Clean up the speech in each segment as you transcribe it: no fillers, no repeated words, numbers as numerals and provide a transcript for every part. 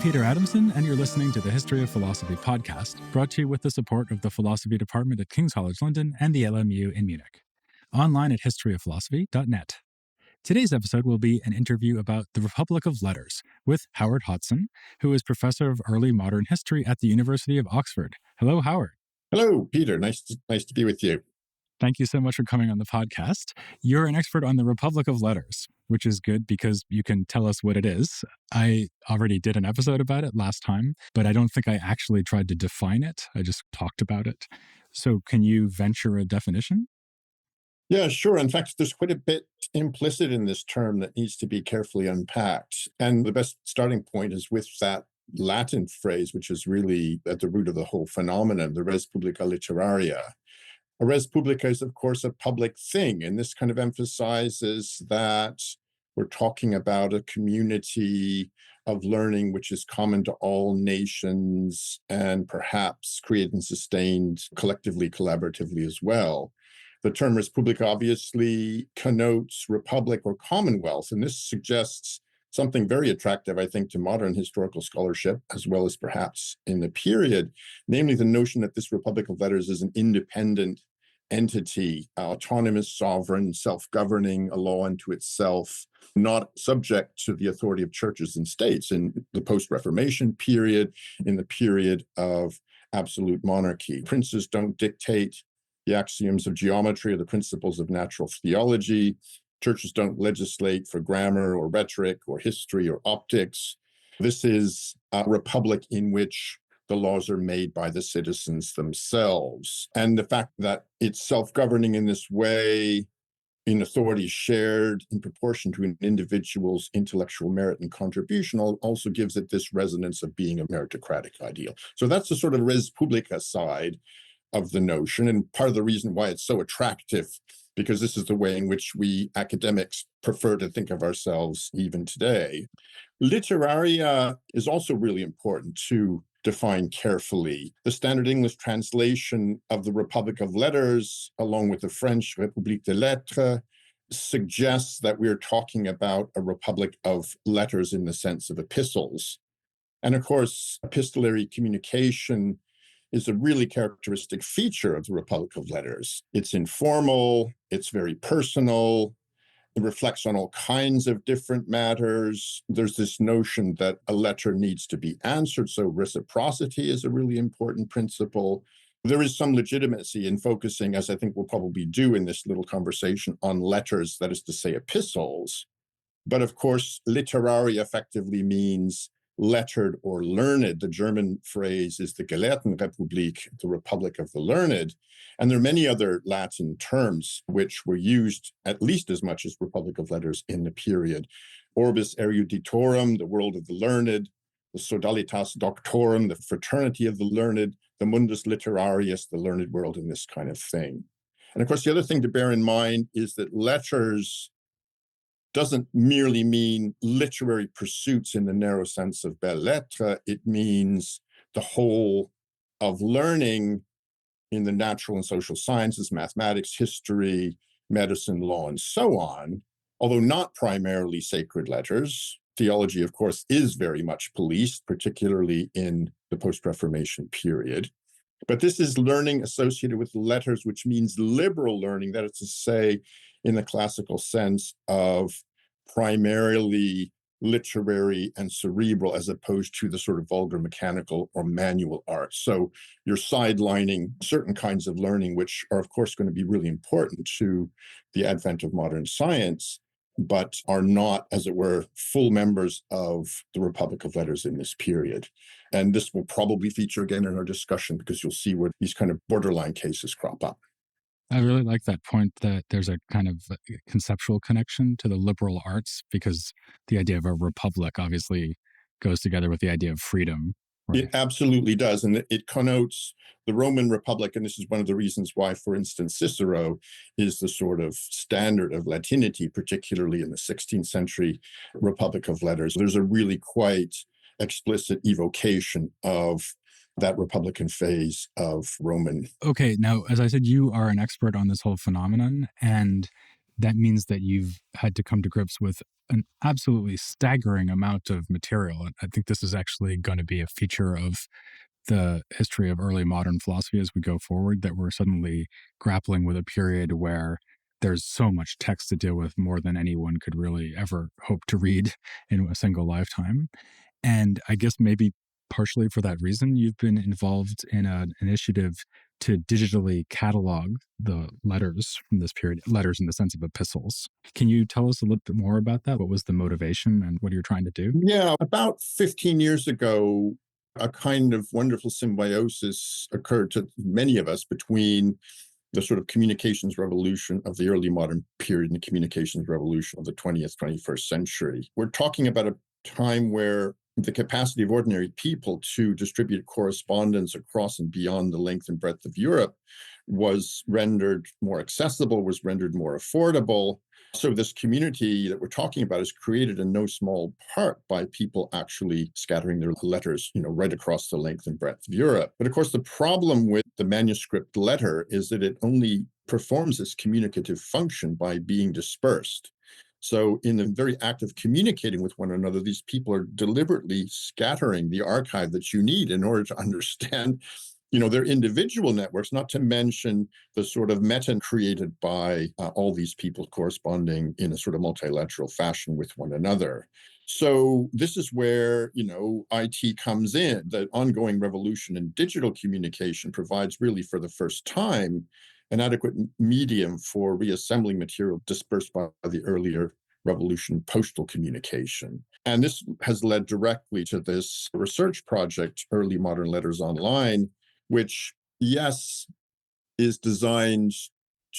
Peter Adamson, and you're listening to the History of Philosophy podcast, brought to you with the support of the Philosophy Department at King's College London and the LMU in Munich. Online at historyofphilosophy.net. Today's episode will be an interview about the Republic of Letters with Howard Hotson, who is professor of early modern history at the University of Oxford. Hello, Howard. Hello, Peter. Nice to be with you. Thank you so much for coming on the podcast. You're an expert on the Republic of Letters, which is good because you can tell us what it is. I already did an episode about it last time, but I don't think I actually tried to define it. I just talked about it. So can you venture a definition? Yeah, sure. In fact, there's quite a bit implicit in this term that needs to be carefully unpacked. And the best starting point is with that Latin phrase, which is really at the root of the whole phenomenon, the res publica literaria. A res publica is, of course, a public thing. And this kind of emphasizes that we're talking about a community of learning which is common to all nations and perhaps created and sustained collectively, collaboratively as well. The term res publica obviously connotes republic or commonwealth, and this suggests something very attractive, I think, to modern historical scholarship, as well as perhaps in the period, namely the notion that this Republic of Letters is an independent entity, autonomous, sovereign, self-governing, a law unto itself, not subject to the authority of churches and states in the post-Reformation period, in the period of absolute monarchy. Princes don't dictate the axioms of geometry or the principles of natural theology. Churches don't legislate for grammar or rhetoric or history or optics. This is a republic in which the laws are made by the citizens themselves. And the fact that it's self-governing in this way, in authority shared in proportion to an individual's intellectual merit and contribution, also gives it this resonance of being a meritocratic ideal. So that's the sort of res publica side of the notion, and part of the reason why it's so attractive, because this is the way in which we academics prefer to think of ourselves even today. Literaria is also really important to define carefully. The standard English translation of the Republic of Letters, along with the French République des Lettres, suggests that we're talking about a republic of letters in the sense of epistles. And of course, epistolary communication is a really characteristic feature of the Republic of Letters. It's informal, it's very personal, it reflects on all kinds of different matters. There's this notion that a letter needs to be answered, so reciprocity is a really important principle. There is some legitimacy in focusing, as I think we'll probably do in this little conversation, on letters, that is to say, epistles. But of course, literary effectively means lettered or learned. The German phrase is the Gelehrtenrepublik, the Republic of the Learned. And there are many other Latin terms which were used at least as much as Republic of Letters in the period. Orbis eruditorum, the world of the learned, the Sodalitas doctorum, the fraternity of the learned, the Mundus literarius, the learned world, and this kind of thing. And of course, the other thing to bear in mind is that letters doesn't merely mean literary pursuits in the narrow sense of belles lettres. It means the whole of learning in the natural and social sciences, mathematics, history, medicine, law, and so on, although not primarily sacred letters. Theology, of course, is very much policed, particularly in the post-Reformation period. But this is learning associated with letters, which means liberal learning, that is to say, in the classical sense of primarily literary and cerebral, as opposed to the sort of vulgar mechanical or manual arts. So you're sidelining certain kinds of learning, which are, of course, going to be really important to the advent of modern science, but are not, as it were, full members of the Republic of Letters in this period. And this will probably feature again in our discussion, because you'll see where these kind of borderline cases crop up. I really like that point that there's a kind of conceptual connection to the liberal arts, because the idea of a republic obviously goes together with the idea of freedom. Right? It absolutely does. And it connotes the Roman Republic. And this is one of the reasons why, for instance, Cicero is the sort of standard of Latinity, particularly in the 16th century Republic of Letters. There's a really quite explicit evocation of that Republican phase of Roman. Okay, now, as I said, you are an expert on this whole phenomenon, and that means that you've had to come to grips with an absolutely staggering amount of material. And I think this is actually going to be a feature of the history of early modern philosophy as we go forward, that we're suddenly grappling with a period where there's so much text to deal with, more than anyone could really ever hope to read in a single lifetime. And I guess maybe partially for that reason, you've been involved in an initiative to digitally catalog the letters from this period, letters in the sense of epistles. Can you tell us a little bit more about that? What was the motivation and what you're trying to do? Yeah, about 15 years ago, a kind of wonderful symbiosis occurred to many of us between the sort of communications revolution of the early modern period and the communications revolution of the 20th, 21st century. We're talking about a time where the capacity of ordinary people to distribute correspondence across and beyond the length and breadth of Europe was rendered more accessible, was rendered more affordable. So this community that we're talking about is created in no small part by people actually scattering their letters, right across the length and breadth of Europe. But of course, the problem with the manuscript letter is that it only performs its communicative function by being dispersed. So in the very act of communicating with one another, these people are deliberately scattering the archive that you need in order to understand their individual networks, not to mention the sort of meta created by all these people corresponding in a sort of multilateral fashion with one another. So this is where, IT comes in. The ongoing revolution in digital communication provides really for the first time an adequate medium for reassembling material dispersed by the earlier revolution postal communication. And this has led directly to this research project, Early Modern Letters Online, which, yes, is designed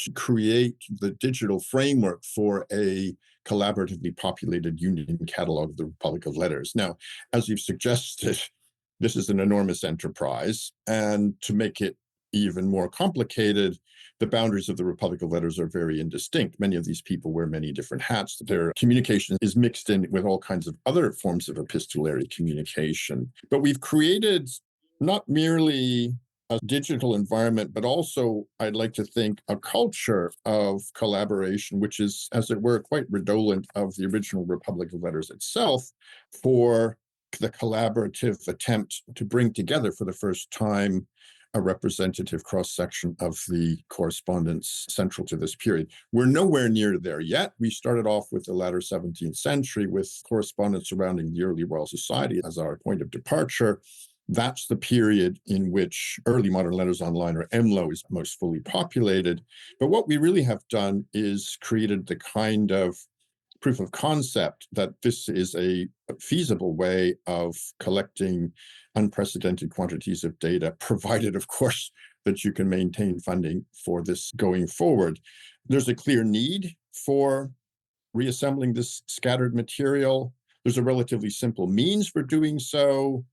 to create the digital framework for a collaboratively populated union catalog of the Republic of Letters. Now, as you've suggested, this is an enormous enterprise, and to make it even more complicated, the boundaries of the Republic of Letters are very indistinct. Many of these people wear many different hats. Their communication is mixed in with all kinds of other forms of epistolary communication. But we've created not merely a digital environment, but also, I'd like to think, a culture of collaboration, which is, as it were, quite redolent of the original Republic of Letters itself, for the collaborative attempt to bring together for the first time a representative cross-section of the correspondence central to this period. We're nowhere near there yet. We started off with the latter 17th century with correspondence surrounding the early Royal Society as our point of departure. That's the period in which Early Modern Letters Online, or EMLO, is most fully populated. But what we really have done is created the kind of proof of concept that this is a feasible way of collecting unprecedented quantities of data, provided, of course, that you can maintain funding for this going forward. There's a clear need for reassembling this scattered material. There's a relatively simple means for doing so.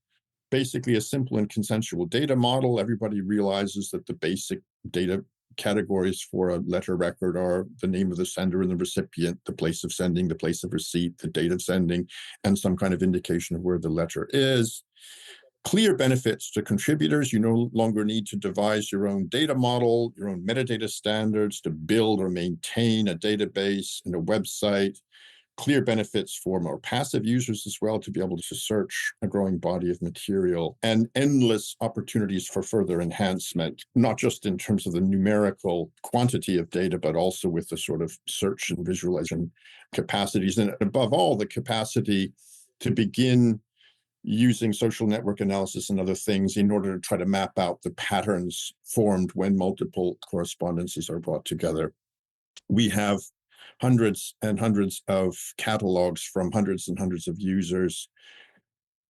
Basically, a simple and consensual data model. Everybody realizes that the basic data categories for a letter record are the name of the sender and the recipient, the place of sending, the place of receipt, the date of sending, and some kind of indication of where the letter is. Clear benefits to contributors. You no longer need to devise your own data model, your own metadata standards to build or maintain a database and a website. Clear benefits for more passive users as well, to be able to search a growing body of material, and endless opportunities for further enhancement, not just in terms of the numerical quantity of data, but also with the sort of search and visualization capacities. And above all, the capacity to begin using social network analysis and other things in order to try to map out the patterns formed when multiple correspondences are brought together. We have hundreds and hundreds of catalogs from hundreds and hundreds of users,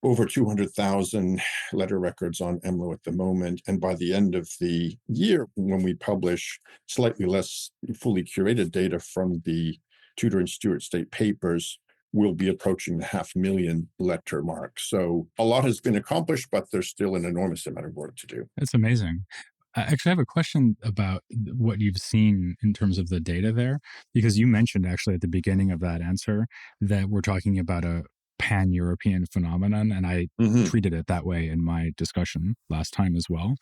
over 200,000 letter records on EMLO at the moment. And by the end of the year, when we publish slightly less fully curated data from the Tudor and Stuart State Papers, we'll be approaching the 500,000 letter mark. So a lot has been accomplished, but there's still an enormous amount of work to do. It's amazing. I actually have a question about what you've seen in terms of the data there, because you mentioned actually at the beginning of that answer that we're talking about a pan-European phenomenon, and I treated it that way in my discussion last time as well.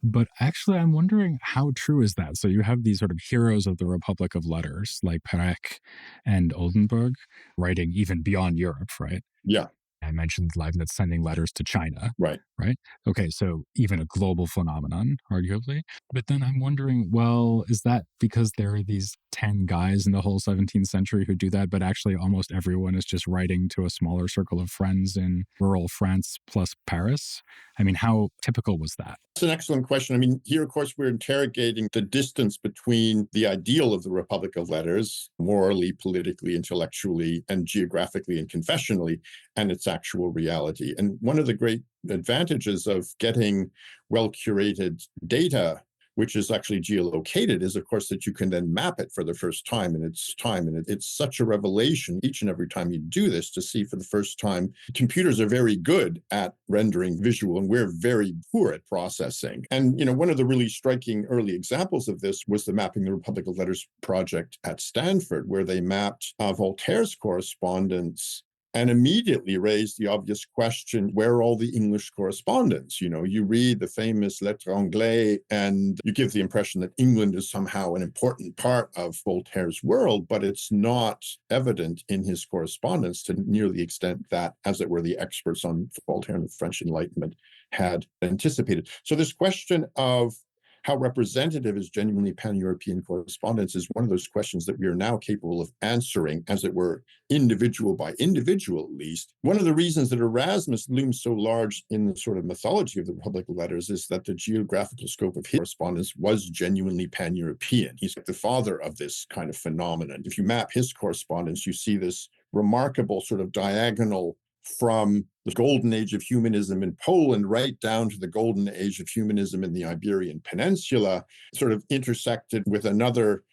But actually, I'm wondering how true is that? So you have these sort of heroes of the Republic of Letters, like Perec and Oldenburg, writing even beyond Europe, right? Yeah, I mentioned Leibniz sending letters to China, right. right? Okay, so even a global phenomenon, arguably. But then I'm wondering, well, is that because there are these 10 guys in the whole 17th century who do that, but actually almost everyone is just writing to a smaller circle of friends in rural France plus Paris? I mean, how typical was that? That's an excellent question. I mean, here, of course, we're interrogating the distance between the ideal of the Republic of Letters, morally, politically, intellectually, and geographically and confessionally, and its actual reality. And one of the great advantages of getting well curated data, which is actually geolocated, is of course that you can then map it for the first time in its time. And it's such a revelation each and every time you do this to see for the first time. Computers are very good at rendering visual, and we're very poor at processing. And, one of the really striking early examples of this was the Mapping the Republic of Letters project at Stanford, where they mapped Voltaire's correspondence and immediately raised the obvious question, where are all the English correspondence? You read the famous Lettres Anglais and you give the impression that England is somehow an important part of Voltaire's world, but it's not evident in his correspondence to near the extent that, as it were, the experts on Voltaire and the French Enlightenment had anticipated. So this question of how representative is genuinely pan-European correspondence is one of those questions that we are now capable of answering, as it were, individual by individual at least. One of the reasons that Erasmus looms so large in the sort of mythology of the Republic of Letters is that the geographical scope of his correspondence was genuinely pan-European. He's the father of this kind of phenomenon. If you map his correspondence, you see this remarkable sort of diagonal from the golden age of humanism in Poland right down to the golden age of humanism in the Iberian Peninsula, sort of intersected with another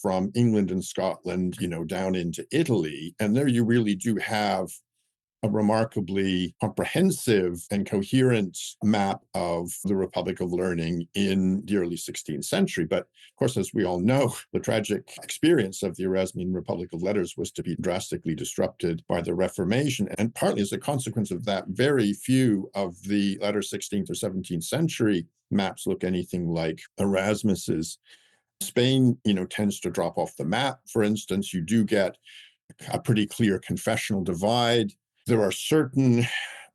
from England and Scotland, down into Italy. And there you really do have a remarkably comprehensive and coherent map of the Republic of Learning in the early 16th century. But of course, as we all know, the tragic experience of the Erasmian Republic of Letters was to be drastically disrupted by the Reformation. And partly as a consequence of that, very few of the latter 16th or 17th century maps look anything like Erasmus's. Spain, tends to drop off the map. For instance, you do get a pretty clear confessional divide. There are certain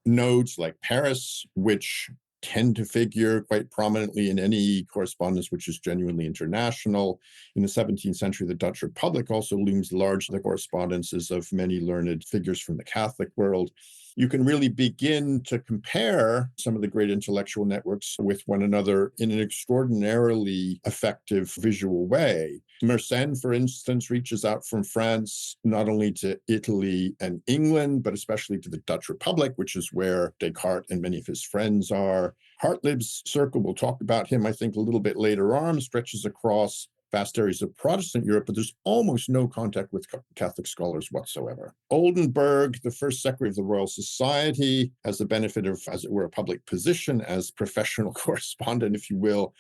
nodes like Paris, which tend to figure quite prominently in any correspondence which is genuinely international. In the 17th century, the Dutch Republic also looms large. The correspondences of many learned figures from the Catholic world. You can really begin to compare some of the great intellectual networks with one another in an extraordinarily effective visual way. Mersenne, for instance, reaches out from France not only to Italy and England, but especially to the Dutch Republic, which is where Descartes and many of his friends are. Hartlib's circle, we'll talk about him, I think, a little bit later on, stretches across vast areas of Protestant Europe, but there's almost no contact with Catholic scholars whatsoever. Oldenburg, the first secretary of the Royal Society, has the benefit of, as it were, a public position as professional correspondent, if you will.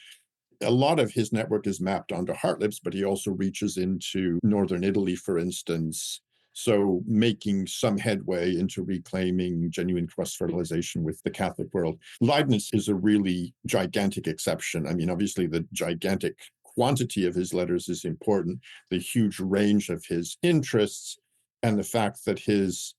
A lot of his network is mapped onto Hartlib's, but he also reaches into northern Italy, for instance. So making some headway into reclaiming genuine cross-fertilization with the Catholic world. Leibniz is a really gigantic exception. I mean, obviously the gigantic quantity of his letters is important, the huge range of his interests, and the fact that his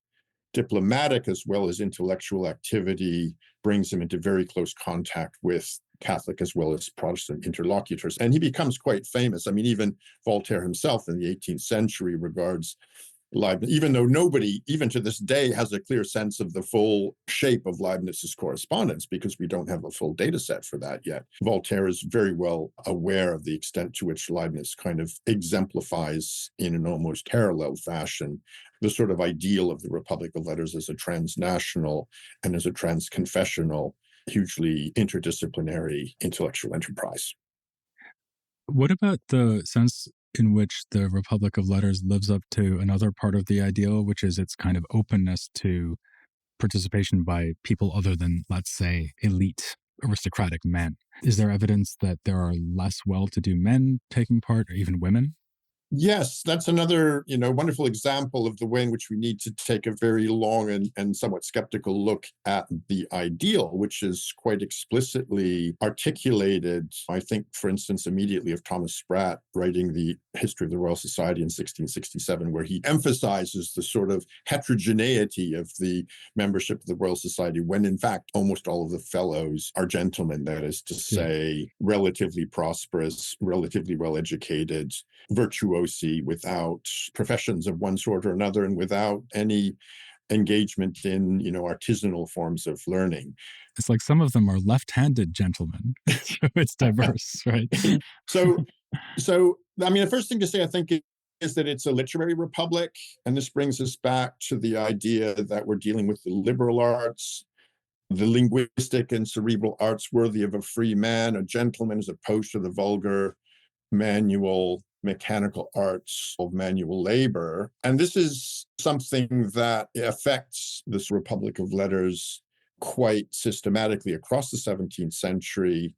diplomatic as well as intellectual activity brings him into very close contact with Catholic as well as Protestant interlocutors. And he becomes quite famous. I mean, even Voltaire himself in the 18th century regards Leibniz, even though nobody, even to this day, has a clear sense of the full shape of Leibniz's correspondence because we don't have a full data set for that yet. Voltaire is very well aware of the extent to which Leibniz kind of exemplifies in an almost parallel fashion the sort of ideal of the Republic of Letters as a transnational and as a transconfessional, hugely interdisciplinary intellectual enterprise. What about the sense in which the Republic of Letters lives up to another part of the ideal, which is its kind of openness to participation by people other than, let's say, elite aristocratic men? Is there evidence that there are less well-to-do men taking part, or even women? Yes, that's another, wonderful example of the way in which we need to take a very long and somewhat skeptical look at the ideal, which is quite explicitly articulated, I think, for instance, immediately of Thomas Sprat writing the History of the Royal Society in 1667, where he emphasizes the sort of heterogeneity of the membership of the Royal Society, when in fact almost all of the fellows are gentlemen, that is to say, relatively prosperous, relatively well-educated, virtuosi, without professions of one sort or another, and without any engagement in, artisanal forms of learning. It's like some of them are left-handed gentlemen. So it's diverse, right? So, the first thing to say, I think, is that it's a literary republic. And this brings us back to the idea that we're dealing with the liberal arts, the linguistic and cerebral arts worthy of a free man, a gentleman, as opposed to the vulgar manual, mechanical arts of manual labor. And this is something that affects this Republic of Letters quite systematically across the 17th century.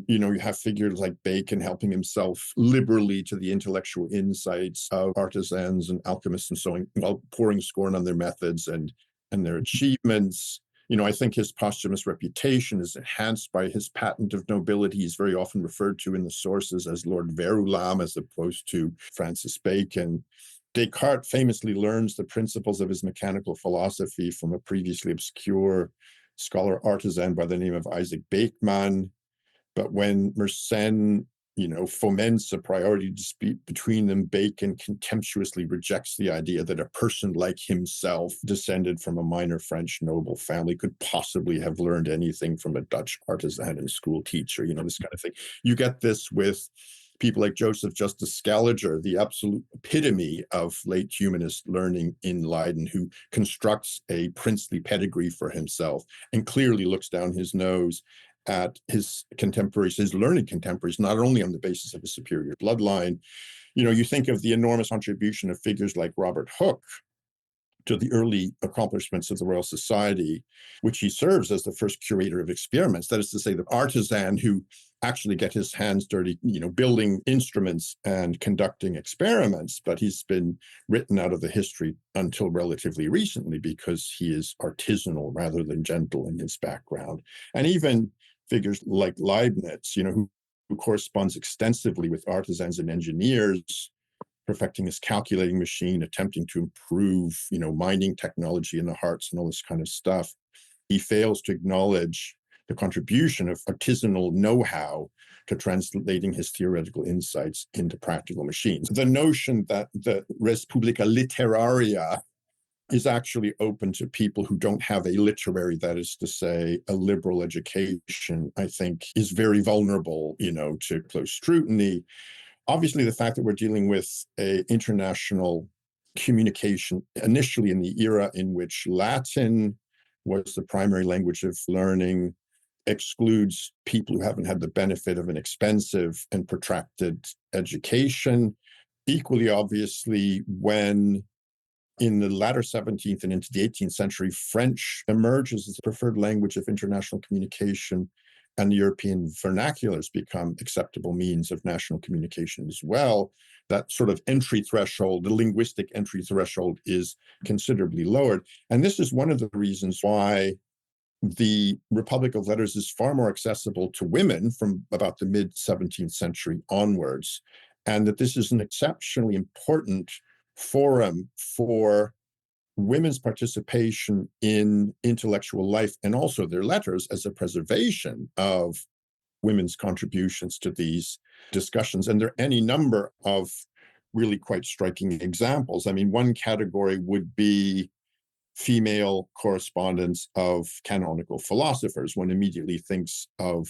You have figures like Bacon helping himself liberally to the intellectual insights of artisans and alchemists and so on, while pouring scorn on their methods and their achievements. I think his posthumous reputation is enhanced by his patent of nobility. He's very often referred to in the sources as Lord Verulam, as opposed to Francis Bacon. Descartes famously learns the principles of his mechanical philosophy from a previously obscure scholar artisan by the name of Isaac Bateman. But when Mersenne, foments a priority dispute between them, Bacon contemptuously rejects the idea that a person like himself, descended from a minor French noble family, could possibly have learned anything from a Dutch artisan and school teacher, this kind of thing. You get this with people like Joseph Justus Scaliger, the absolute epitome of late humanist learning in Leiden, who constructs a princely pedigree for himself and clearly looks down his nose at his contemporaries, his learned contemporaries, not only on the basis of his superior bloodline. You think of the enormous contribution of figures like Robert Hooke to the early accomplishments of the Royal Society, which he serves as the first curator of experiments. That is to say, the artisan who actually get his hands dirty, building instruments and conducting experiments. But he's been written out of the history until relatively recently because he is artisanal rather than gentle in his background. And even figures like Leibniz, who corresponds extensively with artisans and engineers, perfecting his calculating machine, attempting to improve, mining technology in the Hartz and all this kind of stuff. He fails to acknowledge the contribution of artisanal know-how to translating his theoretical insights into practical machines. The notion that the res publica literaria is actually open to people who don't have a literary, that is to say, a liberal education, I think is very vulnerable, to close scrutiny. Obviously, the fact that we're dealing with an international communication, initially in the era in which Latin was the primary language of learning, excludes people who haven't had the benefit of an expensive and protracted education. Equally obviously, when in the latter 17th and into the 18th century, French emerges as the preferred language of international communication, and the European vernaculars become acceptable means of national communication as well. That sort of entry threshold, the linguistic entry threshold, is considerably lowered. And this is one of the reasons why the Republic of Letters is far more accessible to women from about the mid-17th century onwards, and that this is an exceptionally important forum for women's participation in intellectual life and also their letters as a preservation of women's contributions to these discussions. And there are any number of really quite striking examples. One category would be female correspondence of canonical philosophers. One immediately thinks of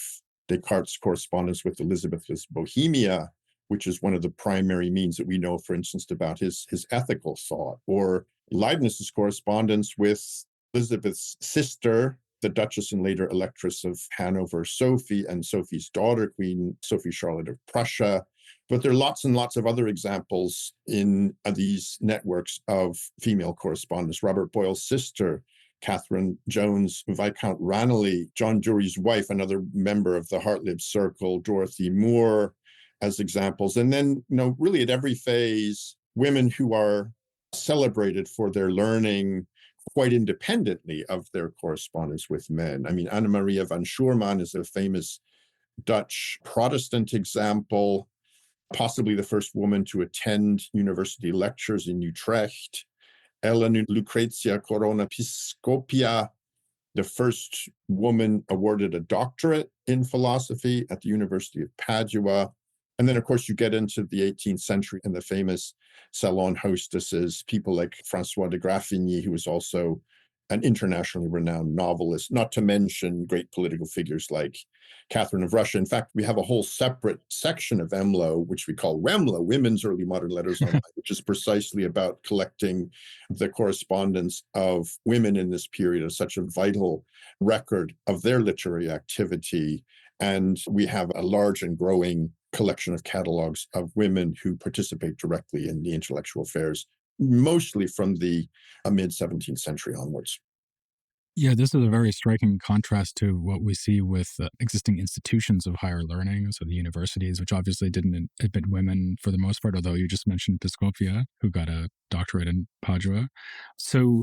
Descartes' correspondence with Elizabeth of Bohemia, which is one of the primary means that we know, for instance, about his ethical thought, or Leibniz's correspondence with Elizabeth's sister, the Duchess and later Electress of Hanover, Sophie, and Sophie's daughter, Queen Sophie Charlotte of Prussia. But there are lots and lots of other examples in these networks of female correspondence. Robert Boyle's sister, Catherine Jones, Viscount Ranelagh, John Dury's wife, another member of the Hartlib circle, Dorothy Moore, as examples. And then, really at every phase, women who are celebrated for their learning quite independently of their correspondence with men. I mean, Anna Maria van Schoorman is a famous Dutch Protestant example, possibly the first woman to attend university lectures in Utrecht. Ellen Lucrezia Corona Piscopia, the first woman awarded a doctorate in philosophy at the University of Padua. And then, of course, you get into the 18th century and the famous salon hostesses, people like Francois de Graffigny, who was also an internationally renowned novelist, not to mention great political figures like Catherine of Russia. In fact, we have a whole separate section of EMLO, which we call WEMLO, Women's Early Modern Letters Online, which is precisely about collecting the correspondence of women in this period as such a vital record of their literary activity. And we have a large and growing collection of catalogs of women who participate directly in the intellectual affairs, mostly from the mid-17th century onwards. Yeah, this is a very striking contrast to what we see with existing institutions of higher learning, so the universities, which obviously didn't admit women for the most part, although you just mentioned Piscopia, who got a doctorate in Padua. So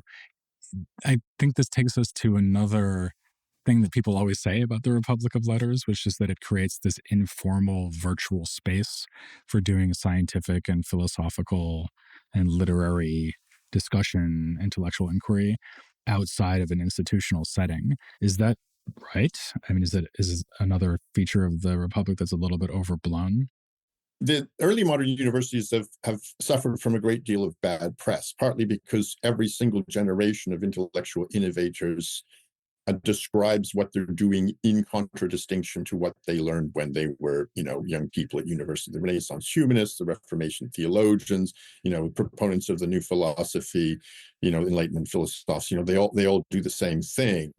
I think this takes us to another thing that people always say about the Republic of Letters, which is that it creates this informal virtual space for doing scientific and philosophical and literary discussion, intellectual inquiry outside of an institutional setting. Is that right? I mean, is it another feature of the Republic that's a little bit overblown? The early modern universities have suffered from a great deal of bad press, partly because every single generation of intellectual innovators describes what they're doing in contradistinction to what they learned when they were, young people at university. The Renaissance humanists, the Reformation theologians, proponents of the new philosophy, Enlightenment philosophers, they all do the same thing.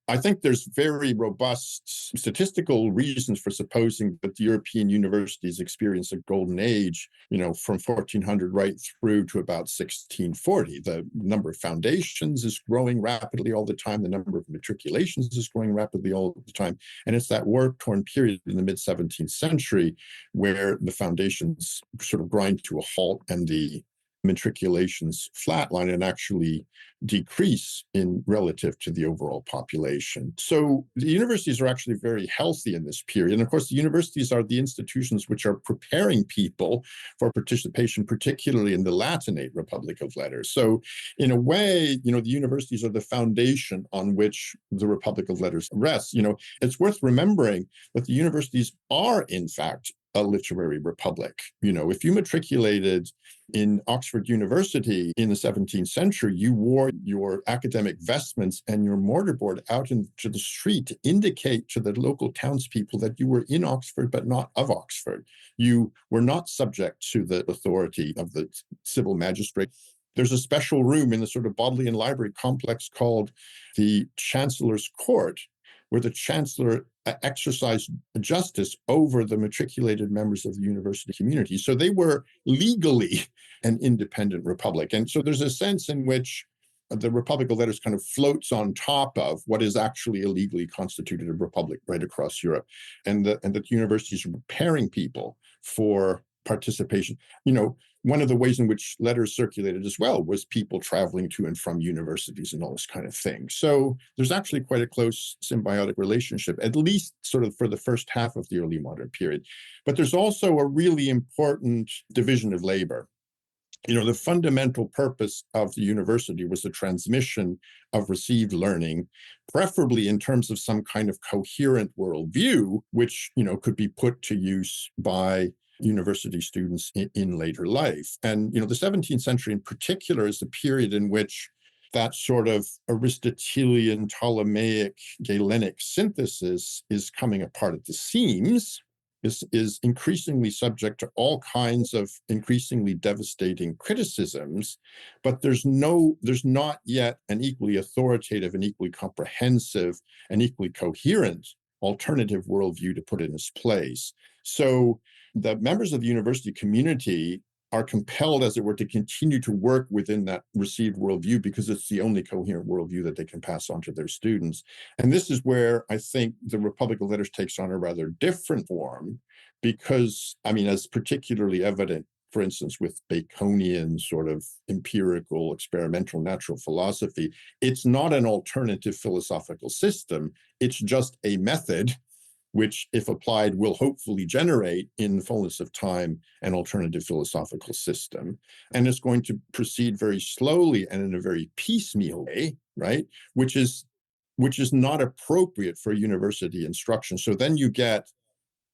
I think there's very robust statistical reasons for supposing that the European universities experience a golden age, from 1400 right through to about 1640. The number of foundations is growing rapidly all the time. The number of matriculations is growing rapidly all the time. And it's that war-torn period in the mid-17th century where the foundations sort of grind to a halt and the matriculations flatline and actually decrease in relative to the overall population. So the universities are actually very healthy in this period. And of course, the universities are the institutions which are preparing people for participation, particularly in the Latinate Republic of Letters. So in a way, the universities are the foundation on which the Republic of Letters rests. It's worth remembering that the universities are, in fact, a literary republic. If you matriculated in Oxford University in the 17th century, you wore your academic vestments and your mortarboard out into the street to indicate to the local townspeople that you were in Oxford, but not of Oxford. You were not subject to the authority of the civil magistrate. There's a special room in the sort of Bodleian Library complex called the Chancellor's Court, where the chancellor exercised justice over the matriculated members of the university community. So they were legally an independent republic. And so there's a sense in which the Republic of Letters kind of floats on top of what is actually a legally constituted republic right across Europe. And that universities are preparing people for participation. One of the ways in which letters circulated as well was people traveling to and from universities and all this kind of thing. So there's actually quite a close symbiotic relationship, at least sort of for the first half of the early modern period. But there's also a really important division of labor. The fundamental purpose of the university was the transmission of received learning, preferably in terms of some kind of coherent worldview, which, could be put to use by university students in later life. And, the 17th century in particular is the period in which that sort of Aristotelian, Ptolemaic, Galenic synthesis is coming apart at the seams, is increasingly subject to all kinds of increasingly devastating criticisms, but there's not yet an equally authoritative and equally comprehensive and equally coherent alternative worldview to put in its place. So the members of the university community are compelled, as it were, to continue to work within that received worldview because it's the only coherent worldview that they can pass on to their students. And this is where I think the Republic of Letters takes on a rather different form because, I mean, as particularly evident, for instance, with Baconian sort of empirical, experimental natural philosophy, it's not an alternative philosophical system. It's just a method which, if applied, will hopefully generate, in the fullness of time, an alternative philosophical system. And it's going to proceed very slowly and in a very piecemeal way, right? Which is not appropriate for university instruction. So then you get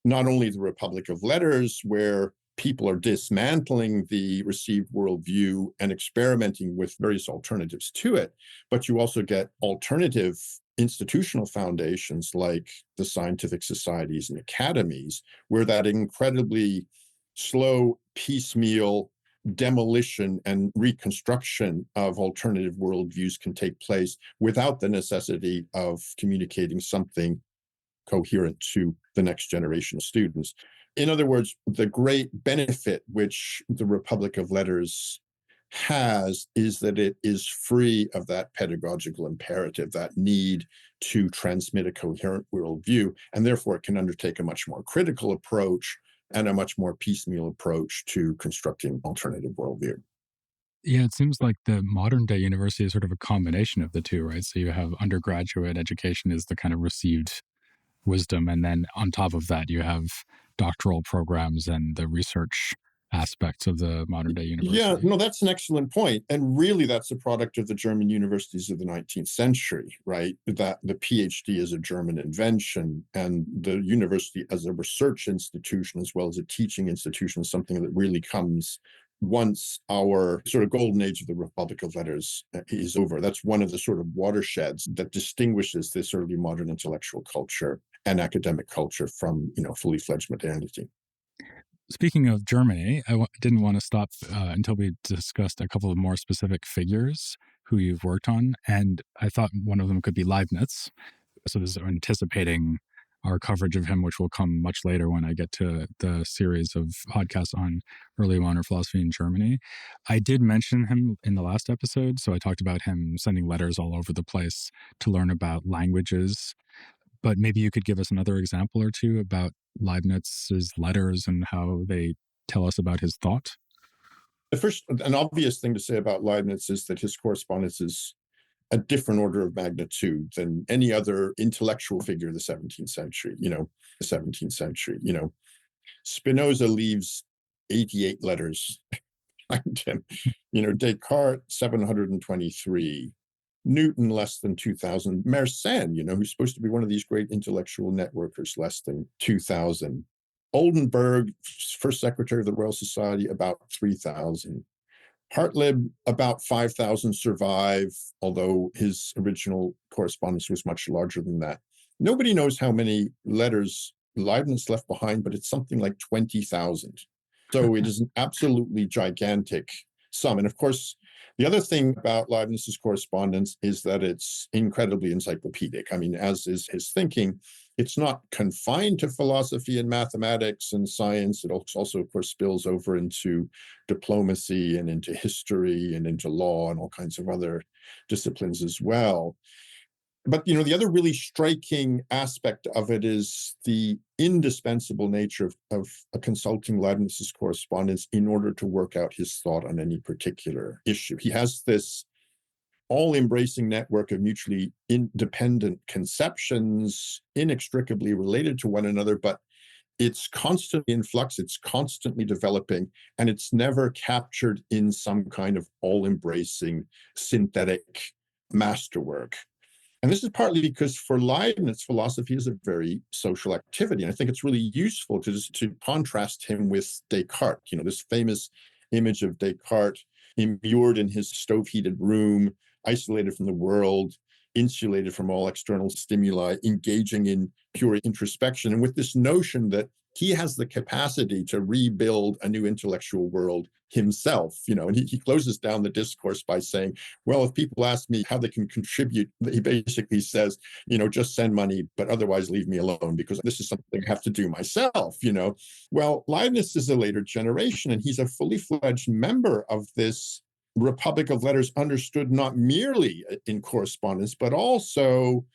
not only the Republic of Letters, where people are dismantling the received worldview and experimenting with various alternatives to it, but you also get alternative institutional foundations like the scientific societies and academies, where that incredibly slow, piecemeal demolition and reconstruction of alternative worldviews can take place without the necessity of communicating something coherent to the next generation of students. In other words, the great benefit which the Republic of Letters has is that it is free of that pedagogical imperative, that need to transmit a coherent worldview, and therefore it can undertake a much more critical approach and a much more piecemeal approach to constructing alternative worldview. Yeah, it seems like the modern day university is sort of a combination of the two, right? So you have undergraduate education is the kind of received wisdom. And then on top of that, you have doctoral programs and the research aspects of the modern day Yeah, university. no, that's an excellent point. And really, that's a product of the German universities of the 19th century, right? That the PhD is a German invention, and the university as a research institution, as well as a teaching institution, is something that really comes once our sort of golden age of the Republic of Letters is over. That's one of the sort of watersheds that distinguishes this early modern intellectual culture and academic culture from, fully fledged modernity. Speaking of Germany, didn't want to stop until we discussed a couple of more specific figures who you've worked on. And I thought one of them could be Leibniz. So this is anticipating our coverage of him, which will come much later when I get to the series of podcasts on early modern philosophy in Germany. I did mention him in the last episode. So I talked about him sending letters all over the place to learn about languages. But maybe you could give us another example or two about Leibniz's letters and how they tell us about his thought. The first, an obvious thing to say about Leibniz is that his correspondence is a different order of magnitude than any other intellectual figure of the 17th century. Spinoza leaves 88 letters behind him. Descartes, 723. Newton, less than 2,000. Mersenne, who's supposed to be one of these great intellectual networkers, less than 2,000. Oldenburg, first secretary of the Royal Society, about 3,000. Hartlib, about 5,000 survive, although his original correspondence was much larger than that. Nobody knows how many letters Leibniz left behind, but it's something like 20,000. So it is an absolutely gigantic sum. And of course, the other thing about Leibniz's correspondence is that it's incredibly encyclopedic. I mean, as is his thinking, it's not confined to philosophy and mathematics and science. It also, of course, spills over into diplomacy and into history and into law and all kinds of other disciplines as well. But, the other really striking aspect of it is the indispensable nature of consulting Leibniz's correspondence in order to work out his thought on any particular issue. He has this all-embracing network of mutually independent conceptions, inextricably related to one another, but it's constantly in flux, it's constantly developing, and it's never captured in some kind of all-embracing synthetic masterwork. And this is partly because for Leibniz, philosophy is a very social activity. And I think it's really useful to contrast him with Descartes. This famous image of Descartes immured in his stove-heated room, isolated from the world, insulated from all external stimuli, engaging in pure introspection. And with this notion that he has the capacity to rebuild a new intellectual world himself, and he closes down the discourse by saying, well, if people ask me how they can contribute, he basically says, just send money, but otherwise leave me alone, because this is something I have to do myself. Well, Leibniz is a later generation, and he's a fully fledged member of this Republic of Letters, understood not merely in correspondence, but also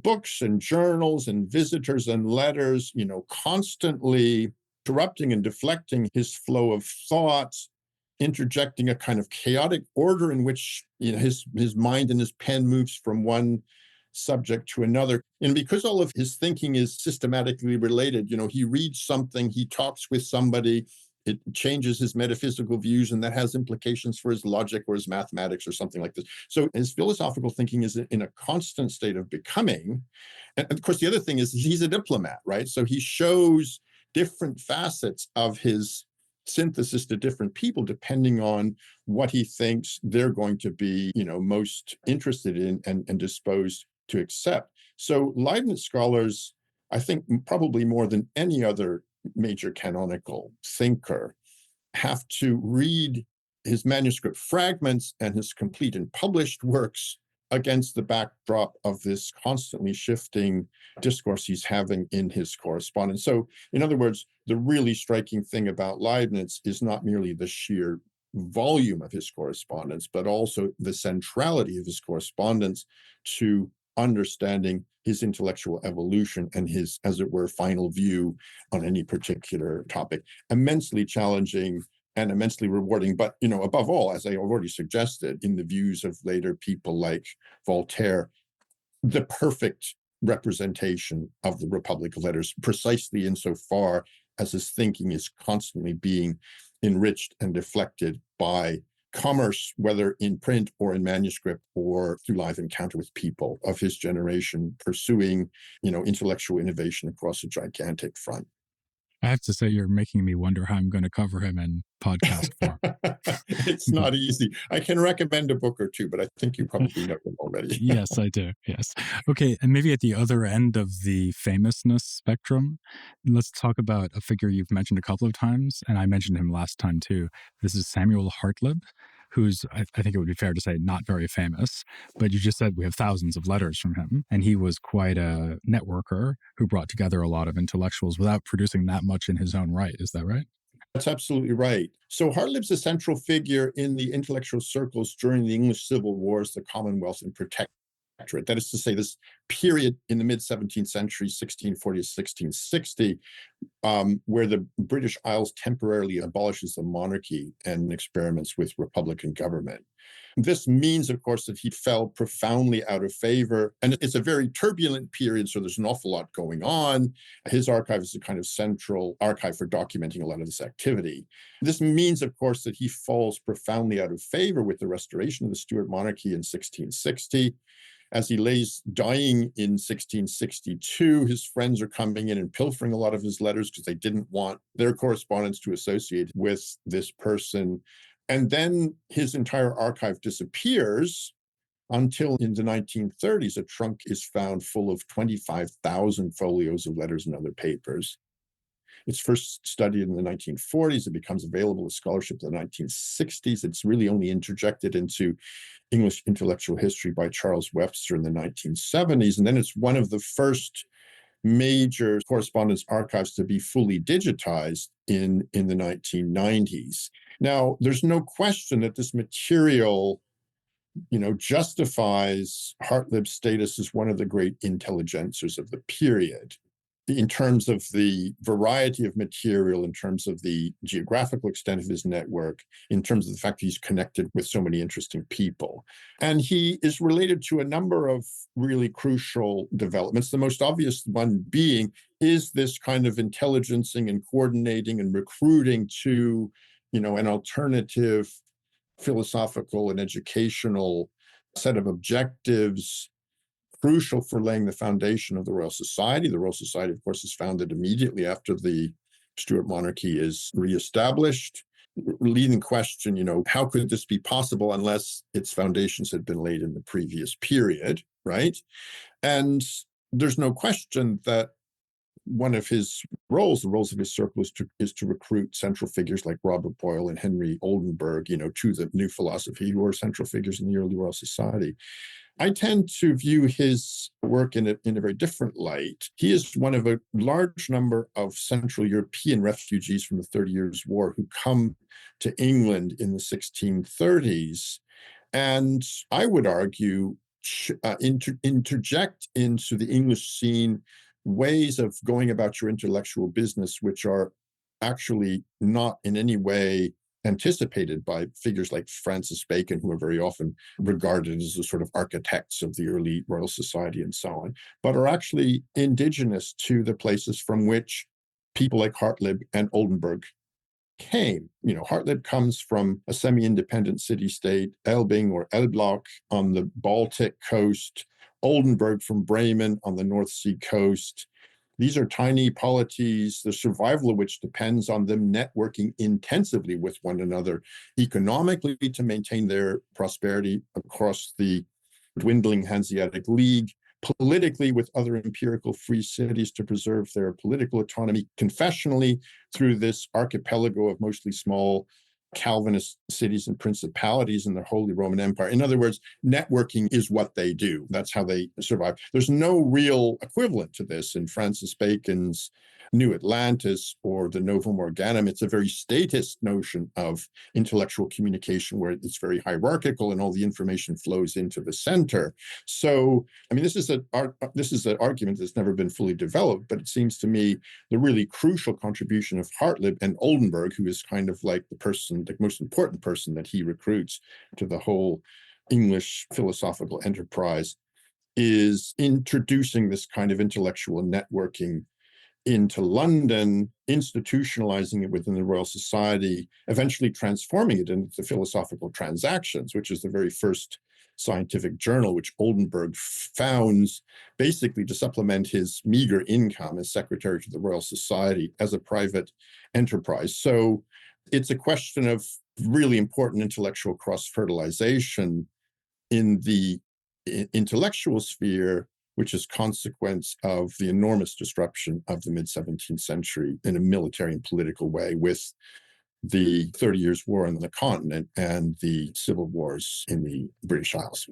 books and journals and visitors and letters, constantly interrupting and deflecting his flow of thoughts, interjecting a kind of chaotic order in which his mind and his pen moves from one subject to another. And because all of his thinking is systematically related, he reads something, he talks with somebody, it changes his metaphysical views, and that has implications for his logic or his mathematics or something like this. So his philosophical thinking is in a constant state of becoming. And of course, the other thing is he's a diplomat, right? So he shows different facets of his synthesis to different people, depending on what he thinks they're going to be, most interested in and disposed to accept. So Leibniz scholars, I think, probably more than any other major canonical thinker, have to read his manuscript fragments and his complete and published works against the backdrop of this constantly shifting discourse he's having in his correspondence. So, in other words, the really striking thing about Leibniz is not merely the sheer volume of his correspondence, but also the centrality of his correspondence to understanding his intellectual evolution and his, as it were, final view on any particular topic. Immensely challenging and immensely rewarding, but above all, as I already suggested, in the views of later people like Voltaire, the perfect representation of the Republic of Letters, precisely insofar as his thinking is constantly being enriched and deflected by commerce, whether in print or in manuscript or through live encounter with people of his generation, pursuing, intellectual innovation across a gigantic front. I have to say, you're making me wonder how I'm going to cover him in podcast form. It's not easy. I can recommend a book or two, but I think you probably know them already. Yes, I do. Yes. Okay. And maybe at the other end of the famousness spectrum, let's talk about a figure you've mentioned a couple of times, and I mentioned him last time too. This is Samuel Hartlib, who's, I think it would be fair to say, not very famous, but you just said we have thousands of letters from him. And he was quite a networker who brought together a lot of intellectuals without producing that much in his own right. Is that right? That's absolutely right. So Hartlib's a central figure in the intellectual circles during the English Civil Wars, the Commonwealth and Protectorate. That is to say, this period in the mid-17th century, 1640 to 1660, where the British Isles temporarily abolishes the monarchy and experiments with republican government. This means, of course, that he fell profoundly out of favor. And it's a very turbulent period, so there's an awful lot going on. His archive is a kind of central archive for documenting a lot of this activity. This means, of course, that he falls profoundly out of favor with the restoration of the Stuart monarchy in 1660. As he lays dying in 1662, his friends are coming in and pilfering a lot of his letters because they didn't want their correspondence to associate with this person. And then his entire archive disappears until in the 1930s, a trunk is found full of 25,000 folios of letters and other papers. It's first studied in the 1940s. It becomes available as scholarship in the 1960s. It's really only interjected into English intellectual history by Charles Webster in the 1970s. And then it's one of the first major correspondence archives to be fully digitized in the 1990s. Now, there's no question that this material, justifies Hartlib's status as one of the great intelligencers of the period, in terms of the variety of material, in terms of the geographical extent of his network, in terms of the fact that he's connected with so many interesting people. And he is related to a number of really crucial developments. The most obvious one being is this kind of intelligencing and coordinating and recruiting to, an alternative philosophical and educational set of objectives crucial for laying the foundation of the Royal Society. The Royal Society, of course, is founded immediately after the Stuart monarchy is reestablished. Leading question, how could this be possible unless its foundations had been laid in the previous period, right? And there's no question that one of his roles, the roles of his circle, is to recruit central figures like Robert Boyle and Henry Oldenburg, to the new philosophy, who are central figures in the early Royal Society. I tend to view his work in a very different light. He is one of a large number of Central European refugees from the 30 Years' War who come to England in the 1630s. And I would argue interject into the English scene ways of going about your intellectual business, which are actually not in any way anticipated by figures like Francis Bacon, who are very often regarded as the sort of architects of the early Royal Society and so on, but are actually indigenous to the places from which people like Hartlib and Oldenburg came. Hartlib comes from a semi-independent city-state, Elbing or Elbląg on the Baltic coast, Oldenburg from Bremen on the North Sea coast. These are tiny polities, the survival of which depends on them networking intensively with one another economically to maintain their prosperity across the dwindling Hanseatic League, politically with other empirical free cities to preserve their political autonomy, confessionally through this archipelago of mostly small Calvinist cities and principalities in the Holy Roman Empire. In other words, networking is what they do. That's how they survive. There's no real equivalent to this in Francis Bacon's New Atlantis or the Novum Organum. It's a very statist notion of intellectual communication where it's very hierarchical and all the information flows into the center. So, this is an argument that's never been fully developed, but it seems to me the really crucial contribution of Hartlib and Oldenburg, who is kind of like the most important person that he recruits to the whole English philosophical enterprise, is introducing this kind of intellectual networking into London, institutionalizing it within the Royal Society, eventually transforming it into Philosophical Transactions, which is the very first scientific journal which Oldenburg founds basically to supplement his meager income as secretary to the Royal Society as a private enterprise. So it's a question of really important intellectual cross-fertilization in the intellectual sphere, which is consequence of the enormous disruption of the mid-17th century in a military and political way with the 30 Years' War on the continent and the civil wars in the British Isles.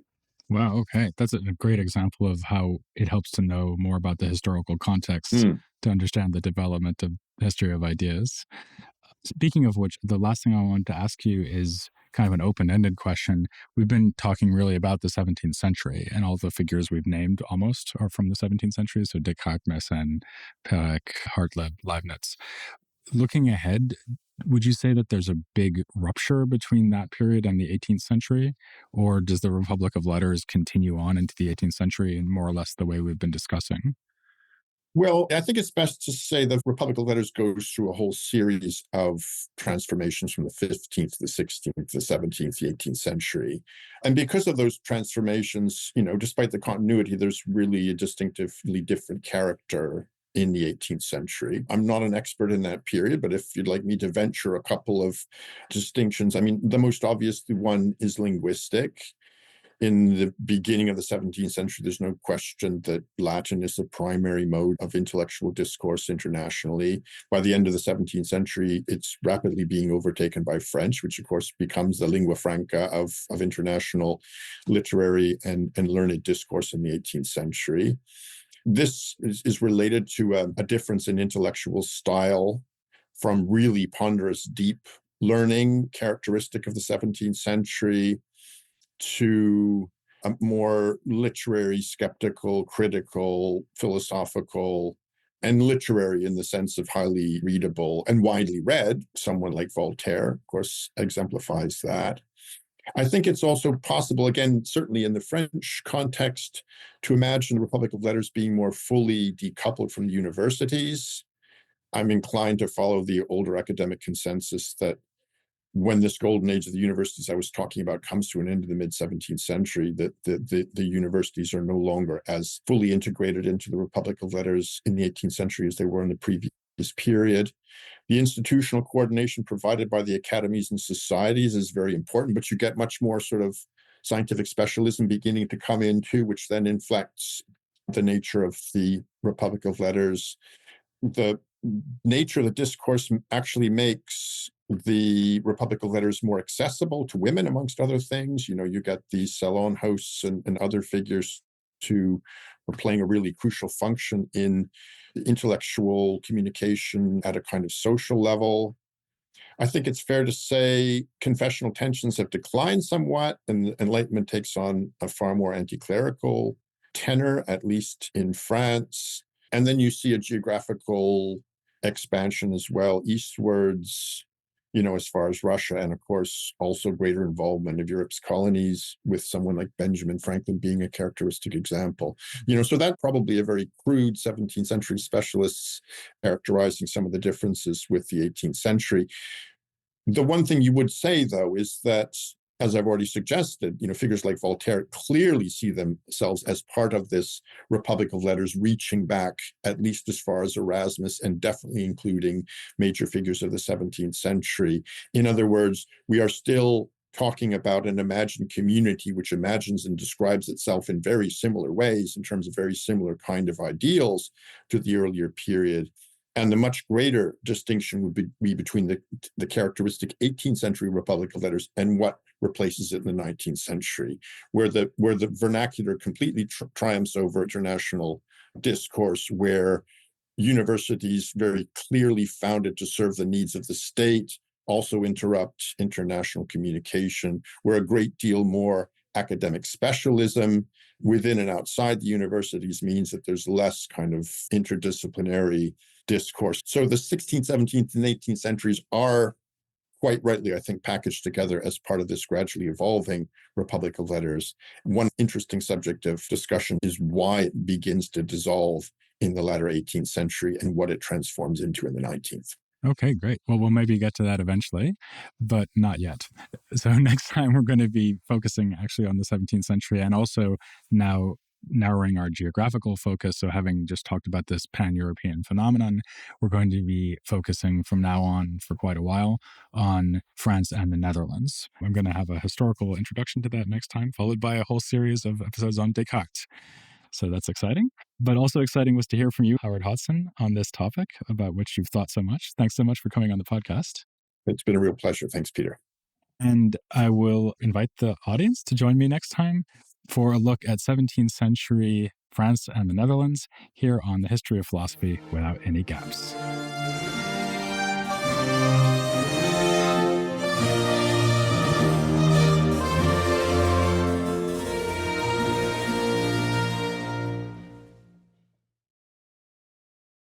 Wow, okay. That's a great example of how it helps to know more about the historical context to understand the development of the history of ideas. Speaking of which, the last thing I wanted to ask you is kind of an open-ended question. We've been talking really about the 17th century, and all the figures we've named almost are from the 17th century. So Descartes, and Perec, Hartlib, Leibniz. Looking ahead, would you say that there's a big rupture between that period and the 18th century? Or does the Republic of Letters continue on into the 18th century in more or less the way we've been discussing? Well, I think it's best to say the Republic of Letters goes through a whole series of transformations from the 15th to the 16th, the 17th, the 18th century. And because of those transformations, despite the continuity, there's really a distinctively different character in the 18th century. I'm not an expert in that period, but if you'd like me to venture a couple of distinctions, the most obvious one is linguistic. In the beginning of the 17th century, there's no question that Latin is the primary mode of intellectual discourse internationally. By the end of the 17th century, it's rapidly being overtaken by French, which of course becomes the lingua franca of international literary and learned discourse in the 18th century. This is related to a difference in intellectual style from really ponderous, deep learning, characteristic of the 17th century, to a more literary, skeptical, critical, philosophical, and literary in the sense of highly readable and widely read. Someone like Voltaire, of course, exemplifies that. I think it's also possible, again, certainly in the French context, to imagine the Republic of Letters being more fully decoupled from the universities. I'm inclined to follow the older academic consensus that when this golden age of the universities I was talking about comes to an end in the mid-17th century, that the universities are no longer as fully integrated into the Republic of Letters in the 18th century as they were in the previous period. The institutional coordination provided by the academies and societies is very important, but you get much more sort of scientific specialism beginning to come in too, which then inflects the nature of the Republic of Letters. the nature of the discourse actually makes the Republic of Letters more accessible to women, amongst other things. You get these salon hosts and other figures who are playing a really crucial function in intellectual communication at a kind of social level. I think it's fair to say confessional tensions have declined somewhat, and Enlightenment takes on a far more anti-clerical tenor, at least in France. And then you see a geographical expansion as well, eastwards, as far as Russia, and of course, also greater involvement of Europe's colonies, with someone like Benjamin Franklin being a characteristic example. So that's probably a very crude 17th century specialists characterizing some of the differences with the 18th century. The one thing you would say, though, is that, as I've already suggested, figures like Voltaire clearly see themselves as part of this Republic of Letters, reaching back at least as far as Erasmus, and definitely including major figures of the 17th century. In other words, we are still talking about an imagined community which imagines and describes itself in very similar ways, in terms of very similar kind of ideals to the earlier period. And the much greater distinction would be between the characteristic 18th century Republic of Letters and what replaces it in the 19th century, where the vernacular completely triumphs over international discourse, where universities, very clearly founded to serve the needs of the state, also interrupt international communication, where a great deal more academic specialism within and outside the universities means that there's less kind of interdisciplinary discourse. So the 16th, 17th, and 18th centuries are quite rightly, I think, packaged together as part of this gradually evolving Republic of Letters. One interesting subject of discussion is why it begins to dissolve in the latter 18th century and what it transforms into in the 19th. Okay, great. Well, we'll maybe get to that eventually, but not yet. So next time we're going to be focusing actually on the 17th century, and also now narrowing our geographical focus. So having just talked about this pan-European phenomenon, we're going to be focusing from now on for quite a while on France and the Netherlands. I'm going to have a historical introduction to that next time, followed by a whole series of episodes on Descartes. So that's exciting. But also exciting was to hear from you, Howard Hotson, on this topic about which you've thought so much. Thanks so much for coming on the podcast. It's been a real pleasure. Thanks, Peter. And I will invite the audience to join me next time for a look at 17th century France and the Netherlands here on the History of Philosophy Without Any Gaps.